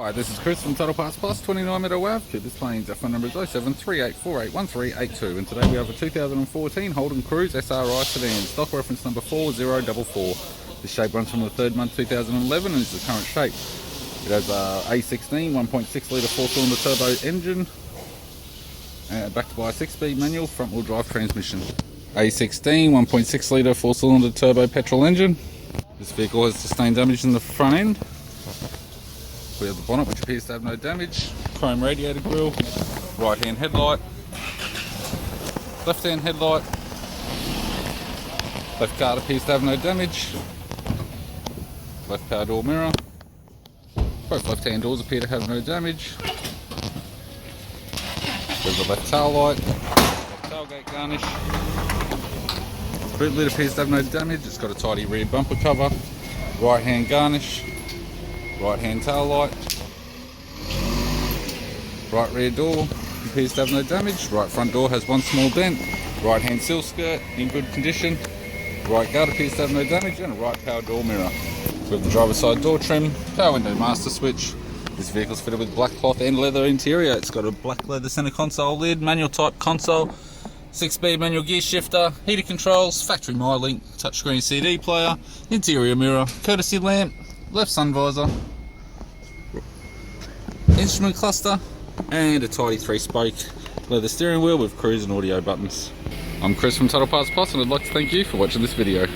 Hi, this is Chris from Total Parts Plus, 29 Meadow Ave. Keep this plane's phone number is 0738481382, and today we have a 2014 Holden Cruze SRI sedan, stock reference number 4044. This shape runs from the 3rd month 2011 and is the current shape. It has a A16 1.6 litre 4-cylinder turbo engine, backed by a 6-speed manual front wheel drive transmission. A16 1.6 litre 4-cylinder turbo petrol engine. This vehicle has sustained damage in the front end. We have the bonnet, which appears to have no damage, chrome radiator grille, right hand headlight, left hand headlight, left guard appears to have no damage, left power door mirror, both left hand doors appear to have no damage. There's the left tail light, left tailgate garnish, boot lid appears to have no damage, it's got a tidy rear bumper cover, right hand garnish, right hand tail light, right rear door appears to have no damage, right front door has one small dent, right hand sill skirt in good condition, right guard appears to have no damage, and a right power door mirror. We have the driver's side door trim, power window master switch. This vehicle is fitted with black cloth and leather interior. It's got a black leather center console lid, manual type console, 6-speed manual gear shifter, heated controls, factory MyLink, touchscreen CD player, interior mirror, courtesy lamp, left sun visor, instrument cluster, and a tidy 3-spoke leather steering wheel with cruise and audio buttons. I'm Chris from Total Parts Plus, and I'd like to thank you for watching this video.